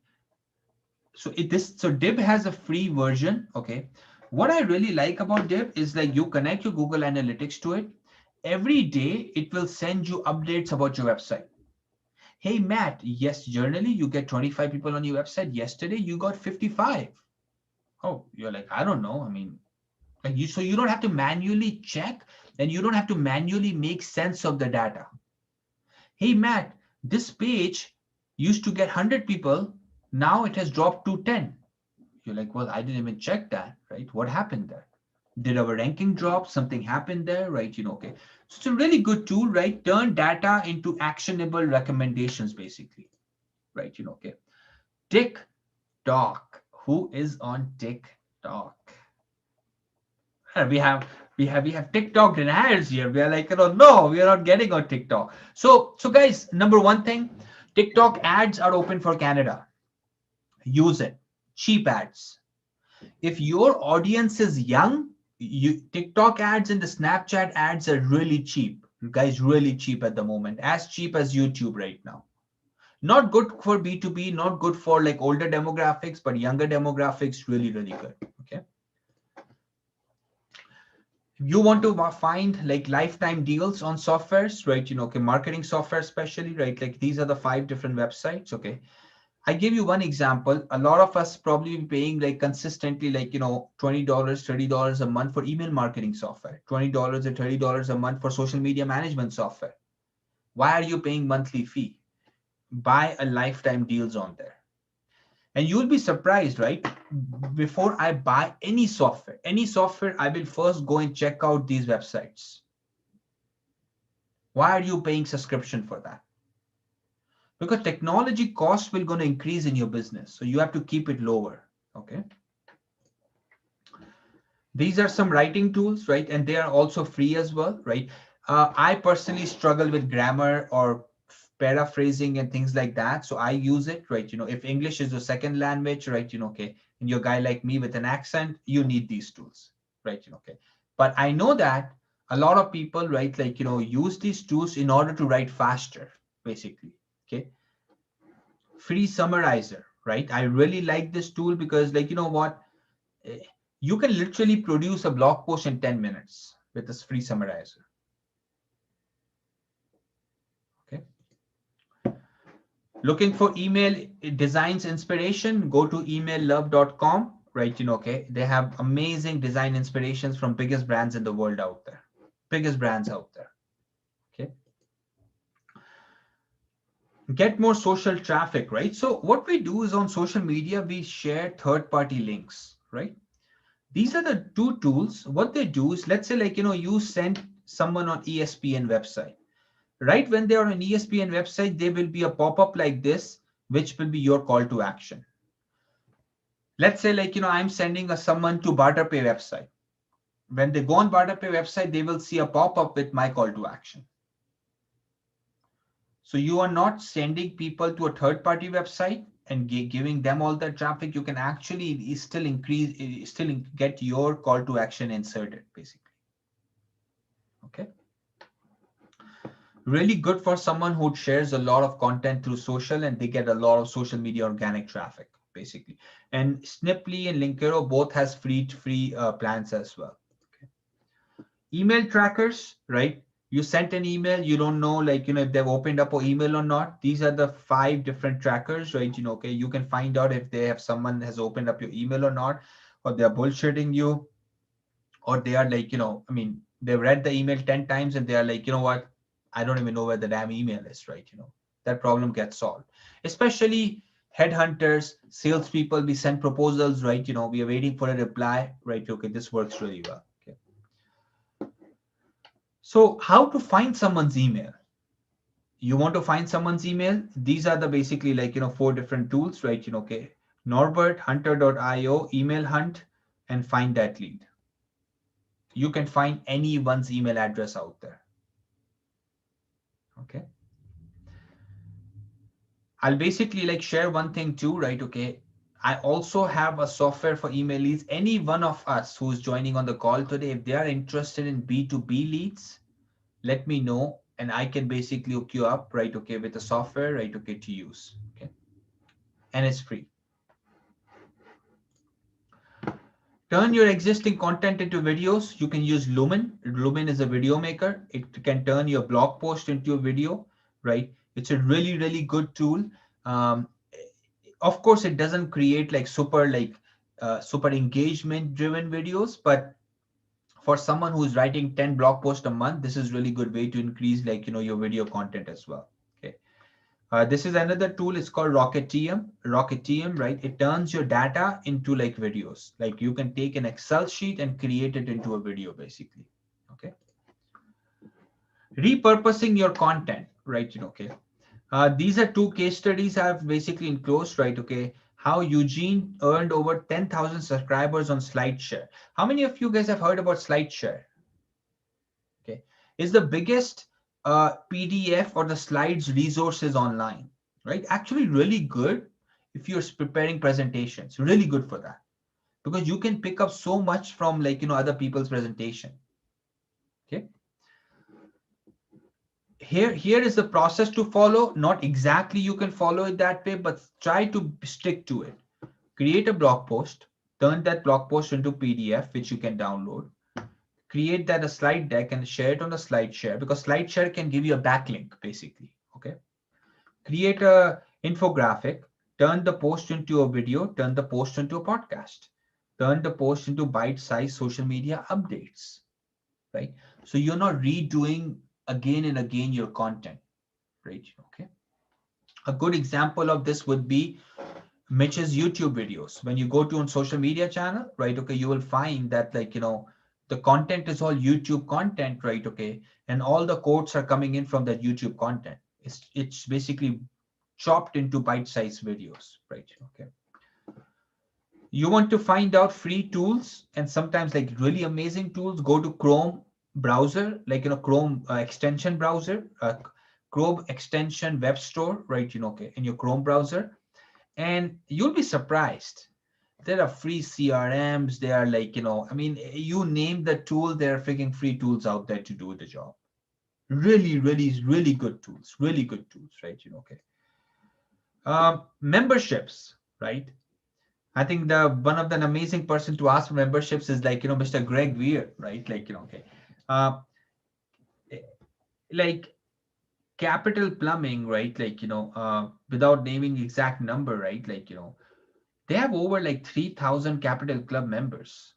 So Dib has a free version. Okay. What I really like about Dib is like you connect your Google Analytics to it. Every day, it will send you updates about your website. Hey, Matt, yes, generally you get 25 people on your website. Yesterday, you got 55. Oh, you're like, I don't know. I mean, like so you don't have to manually check and you don't have to manually make sense of the data. Hey, Matt, this page used to get 100 people. Now it has dropped to 10. You're like, well, I didn't even check that, right? What happened there? Did our ranking drop? Something happened there, right? Okay. So it's a really good tool, right? Turn data into actionable recommendations, basically, right? Okay. TikTok. Who is on TikTok? We have TikTok deniers here. We are like, no, we are not getting on TikTok. So guys, number one thing, TikTok ads are open for Canada. Use it. Cheap ads. If your audience is young, TikTok ads and the Snapchat ads are really cheap. Guys, really cheap at the moment. As cheap as YouTube right now. Not good for B2B, not good for like older demographics, but younger demographics, really, really good. Okay. You want to find like lifetime deals on softwares, right? Okay, marketing software especially, right? Like these are the 5 different websites. Okay. I give you one example. A lot of us probably paying like consistently like, $20, $30 a month for email marketing software, $20 or $30 a month for social media management software. Why are you paying monthly fee? Buy a lifetime deals on there. And you'll be surprised, right? Before I buy any software, I will first go and check out these websites. Why are you paying subscription for that? Because technology costs will going to increase in your business. So you have to keep it lower. Okay. These are some writing tools, right? And they are also free as well, right? I personally struggle with grammar or paraphrasing and things like that. So I use it, right? If English is your second language, right? Okay. And you're a guy like me with an accent, you need these tools, right? Okay. But I know that a lot of people, right? Like, use these tools in order to write faster, basically. Okay. Free summarizer, right? I really like this tool because like, what? You can literally produce a blog post in 10 minutes with this free summarizer. Okay. Looking for email designs inspiration, go to emaillove.com, right? Okay. They have amazing design inspirations from biggest brands in the world out there. Biggest brands out there. Okay. Get more social traffic, right? So what we do is on social media, we share third-party links, right? These are the two tools. What they do is, let's say like, you send someone on ESPN website, right? When they are on ESPN website, there will be a pop-up like this, which will be your call to action. Let's say like, I'm sending someone to BarterPay website. When they go on BarterPay website, they will see a pop-up with my call to action. So you are not sending people to a third-party website and giving them all the traffic. You can actually still get your call to action inserted, basically. Okay. Really good for someone who shares a lot of content through social and they get a lot of social media organic traffic, basically. And Sniply and Linkero both has free plans as well. Okay. Email trackers, right? You sent an email, you don't know, like, if they've opened up an email or not. These are the 5 different trackers, right? Okay, you can find out if someone has opened up your email or not, or they're bullshitting you, or they are like, they've read the email 10 times and they are like, what? I don't even know where the damn email is, right? That problem gets solved. Especially headhunters, salespeople, we send proposals, right? We are waiting for a reply, right? Okay, this works really well. So how to find someone's email? You want to find someone's email? These are the basically like, 4 different tools, right? Okay. Norbert, hunter.io, email hunt, and find that lead. You can find anyone's email address out there. Okay. I'll basically like share one thing too, right? Okay. I also have a software for email leads. Any one of us who's joining on the call today, if they are interested in B2B leads, let me know and I can basically hook you up, right? Okay, with the software, right? Okay, to use. Okay. And it's free. Turn your existing content into videos. You can use Lumen. Lumen is a video maker. It can turn your blog post into a video, right? It's a really, really good tool. Of course, it doesn't create like super engagement driven videos, but for someone who's writing 10 blog posts a month, this is really good way to increase like, your video content as well. Okay. This is another tool. It's called Rocketium, right? It turns your data into like videos. Like you can take an Excel sheet and create it into a video basically. Okay. Repurposing your content, right? Okay. These are 2 case studies I've basically enclosed, right? Okay. How Eugene earned over 10,000 subscribers on SlideShare. How many of you guys have heard about SlideShare? Okay. It's the biggest PDF or the slides resources online, right? Actually really good if you're preparing presentations, really good for that because you can pick up so much from like, other people's presentation. Okay. Here is the process to follow. Not exactly you can follow it that way, but try to stick to it. Create a blog post, turn that blog post into PDF, which you can download. Create that a slide deck and share it on the SlideShare because SlideShare can give you a backlink basically. Okay. Create a infographic, turn the post into a video, turn the post into a podcast, turn the post into bite-sized social media updates, right? So you're not redoing again and again your content, right? Okay. A good example of this would be Mitch's YouTube videos. When you go to on social media channel, right? Okay, you will find that like, the content is all YouTube content, right? Okay. And all the quotes are coming in from that YouTube content. It's basically chopped into bite-sized videos, right? Okay. You want to find out free tools and sometimes like really amazing tools, go to Chrome browser, like, Chrome extension browser, Chrome extension web store, right? Okay, in your Chrome browser. And you'll be surprised. There are free CRMs. There are like, you name the tool, there are freaking free tools out there to do the job. Really, really, really good tools, right? Okay. Memberships, right? I think one of the amazing person to ask for memberships is like, Mr. Greg Weir, right? Like, okay. Like Capital Plumbing, right? Like, without naming exact number, right? Like, they have over like 3,000 Capital Club members,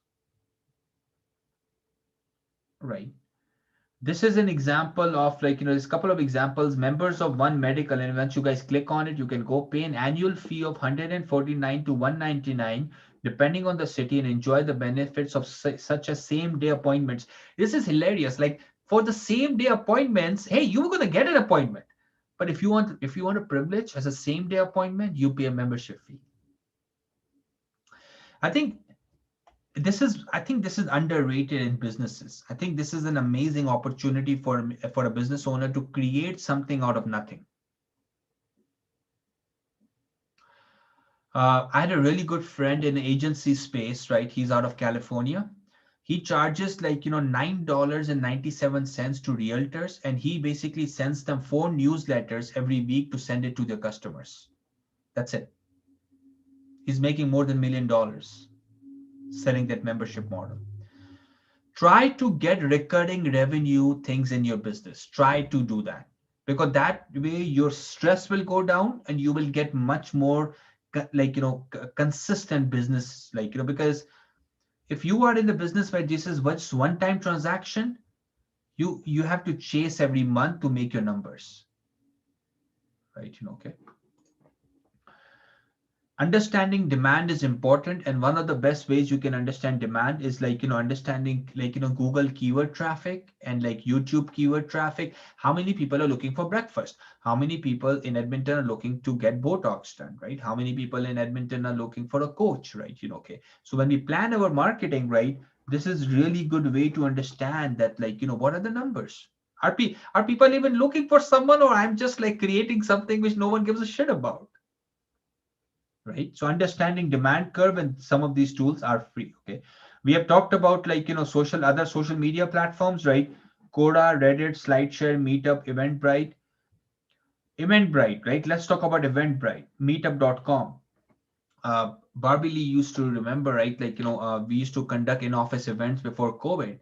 right? This is an example of like, there's a couple of examples. Members of One Medical, and once you guys click on it, you can go pay an annual fee of $149 to $199, depending on the city, and enjoy the benefits of such as same-day appointments. This is hilarious. Like for the same-day appointments, hey, you're gonna get an appointment. But if you want a privilege as a same-day appointment, you pay a membership fee. I think this is underrated in businesses. I think this is an amazing opportunity for a business owner to create something out of nothing. I had a really good friend in the agency space, right? He's out of California. He charges like, $9.97 to realtors, and he basically sends them 4 newsletters every week to send it to their customers. That's it. He's making more than $1 million selling that membership model. Try to get recurring revenue things in your business. Try to do that, because that way your stress will go down and you will get much more consistent business, because if you are in the business where this is just one-time transaction, you have to chase every month to make your numbers, right? Okay. Understanding demand is important, and one of the best ways you can understand demand is understanding Google keyword traffic and YouTube keyword traffic. How many people are looking for breakfast? How many people in Edmonton are looking to get Botox done, right? How many people in Edmonton are looking for a coach, right? Okay. So when we plan our marketing, right, this is really good way to understand that, what are the numbers? Are people even looking for someone, or I'm just creating something which no one gives a shit about? Right? So understanding demand curve, and some of these tools are free. Okay. We have talked about other social media platforms, right? Coda, Reddit, SlideShare, Meetup, Eventbrite. Eventbrite, right? Let's talk about Eventbrite, meetup.com. Barbie Lee used to remember, right? We used to conduct in-office events before COVID.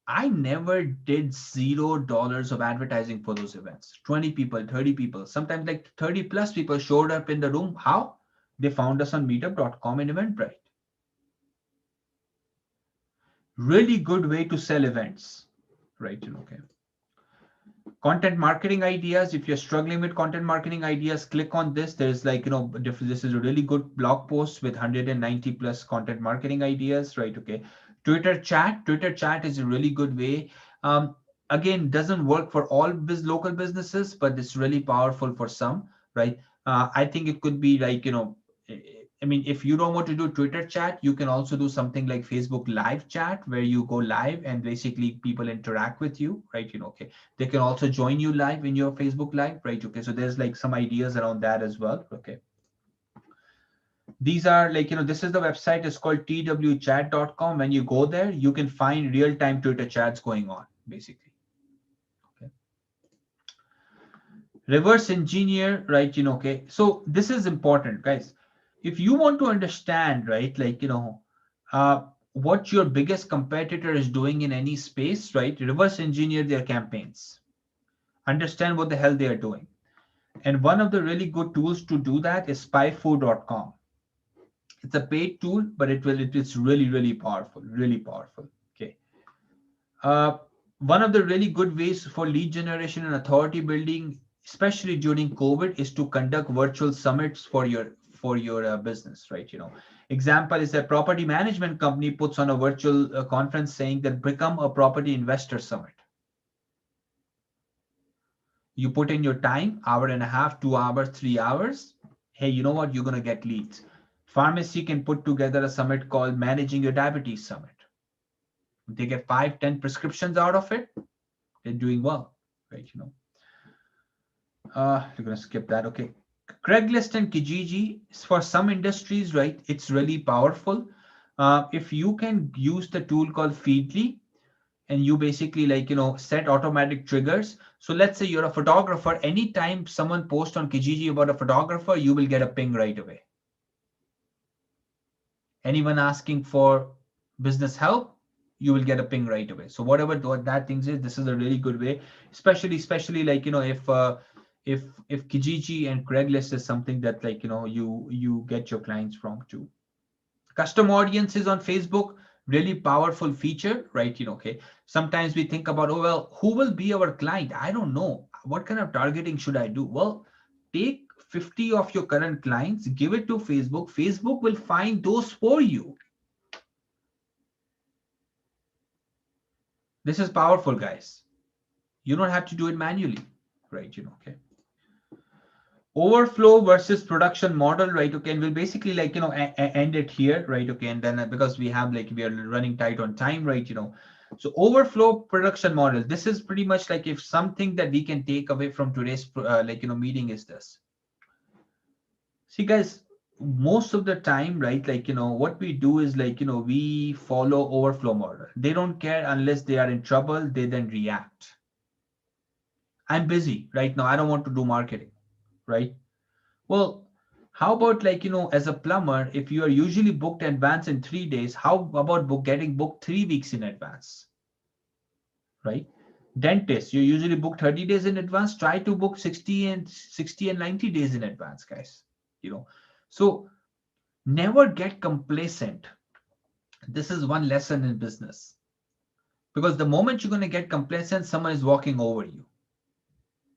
I never did $0 of advertising for those events. 20 people, 30 people, sometimes 30 plus people showed up in the room. How? They found us on meetup.com and Eventbrite. Really good way to sell events, right? Okay. Content marketing ideas. If you're struggling with content marketing ideas, click on this. There's this is a really good blog post with 190 plus content marketing ideas, right? Okay. Twitter chat is a really good way. Again, doesn't work for all local businesses, but it's really powerful for some, right? I think it could be if you don't want to do Twitter chat, you can also do something like Facebook live chat, where you go live and basically people interact with you, right? Okay. They can also join you live in your Facebook live, right? Okay. So there's some ideas around that as well. Okay. These are this is the website. It's called TWChat.com. When you go there, you can find real-time Twitter chats going on, basically. Okay. Reverse engineer, right? Okay. So this is important, guys. If you want to understand, right, what your biggest competitor is doing in any space, right, reverse engineer their campaigns. Understand what the hell they are doing. And one of the really good tools to do that is spyfood.com. It's a paid tool, but it's really, really powerful, really powerful. Okay. One of the really good ways for lead generation and authority building, especially during COVID, is to conduct virtual summits for your business, right? Example is a property management company puts on a virtual conference saying that become a property investor summit. You put in your time, hour and a half, 2 hours, 3 hours. Hey, you know what? You're going to get leads. Pharmacy can put together a summit called Managing Your Diabetes Summit. They get 5-10 prescriptions out of it. They're doing well, right? You're going to skip that. Okay. Craigslist and Kijiji, for some industries, right? It's really powerful. If you can use the tool called Feedly, and you basically set automatic triggers. So let's say you're a photographer. Anytime someone posts on Kijiji about a photographer, you will get a ping right away. Anyone asking for business help, you will get a ping right away. So whatever that thing is, this is a really good way, especially if Kijiji and Craigslist is something that you get your clients from too. Custom audiences on Facebook. really powerful feature, right? Okay. Sometimes we think about, oh, well, who will be our client? I don't know. What kind of targeting should I do? Well, take 50 of your current clients, give it to Facebook. Facebook will find those for you. This is powerful, guys. You don't have to do it manually, right? Okay. Overflow versus production model, right? Okay, and we'll basically end it here, right? Okay, and then because we are running tight on time, right? So overflow production model. This is pretty much like if something that we can take away from today's meeting is this. See, guys, most of the time, right? What we do is we follow overflow model. They don't care unless they are in trouble. They then react. I'm busy right now. I don't want to do marketing, right? Well, how about as a plumber, if you are usually booked in advance in 3 days, how about getting booked 3 weeks in advance, right? Dentist, you usually book 30 days in advance. Try to book 60 and 90 days in advance, guys. So never get complacent. This is one lesson in business, because the moment you're going to get complacent, someone is walking over you.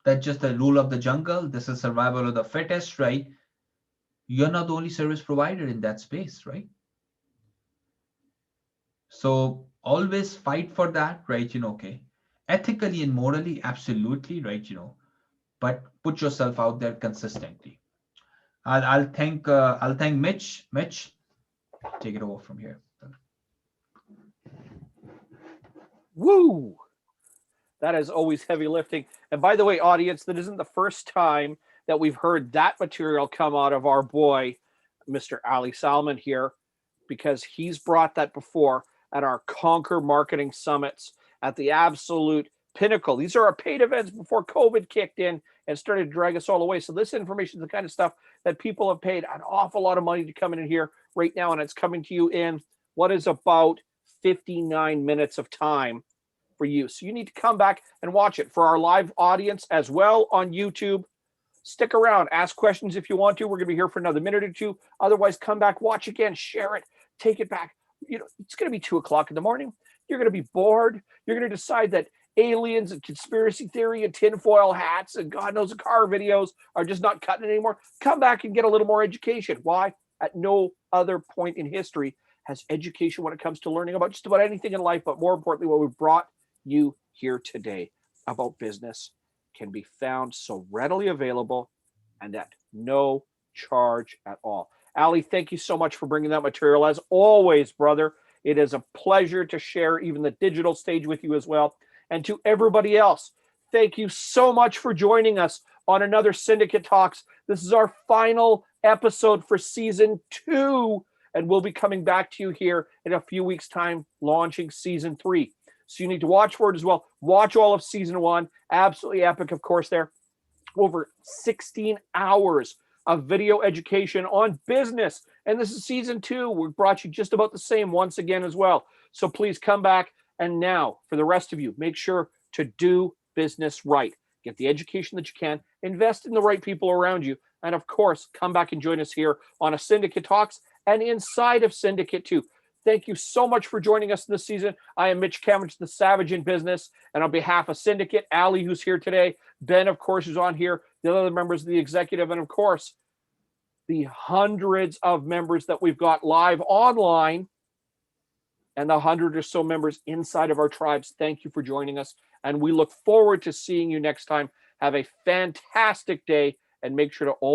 That's just the rule of the jungle. This is survival of the fittest, right? You're not the only service provider in that space, right? So always fight for that, right? Okay. Ethically and morally, absolutely, right? But put yourself out there consistently. I'll thank Mitch. Mitch, take it over from here. Woo! That is always heavy lifting. And by the way, audience, that isn't the first time that we've heard that material come out of our boy, Mr. Ali Salman here, because he's brought that before at our Conquer Marketing Summits at the absolute pinnacle. These are our paid events before COVID kicked in and started to drag us all away. So this information is the kind of stuff that people have paid an awful lot of money to come in here right now, and it's coming to you in what is about 59 minutes of time for you. So you need to come back and watch it. For our live audience as well on YouTube, stick around, ask questions if you want to. We're going to be here for another minute or two. Otherwise, come back, watch again, share it, take it back. It's going to be 2 o'clock in the morning. You're going to be bored. You're going to decide that aliens and conspiracy theory and tinfoil hats and God knows car videos are just not cutting it anymore. Come back and get a little more education. Why? At no other point in history has education when it comes to learning about just about anything in life, but more importantly, what we've brought you here today about business can be found so readily available and at no charge at all. Ali, thank you so much for bringing that material. As always, brother, it is a pleasure to share even the digital stage with you as well. And to everybody else, thank you so much for joining us on another Cyndicate Talks. This is our final episode for season 2, and we'll be coming back to you here in a few weeks' time, launching season 3. So you need to watch for it as well. Watch all of season 1. Absolutely epic, of course, there. Over 16 hours of video education on business. And this is season 2. We brought you just about the same once again as well. So please come back. And now, for the rest of you, make sure to do business right. Get the education that you can. Invest in the right people around you. And of course, come back and join us here on a Cyndicate Talks and inside of Cyndicate too. Thank you so much for joining us this season. I am Mitch Cameron, the Savage in Business. And on behalf of Cyndicate, Ali, who's here today, Ben, of course, who's on here, the other members of the executive, and of course, the hundreds of members that we've got live online and the 100 or so members inside of our tribes. Thank you for joining us. And we look forward to seeing you next time. Have a fantastic day and make sure to always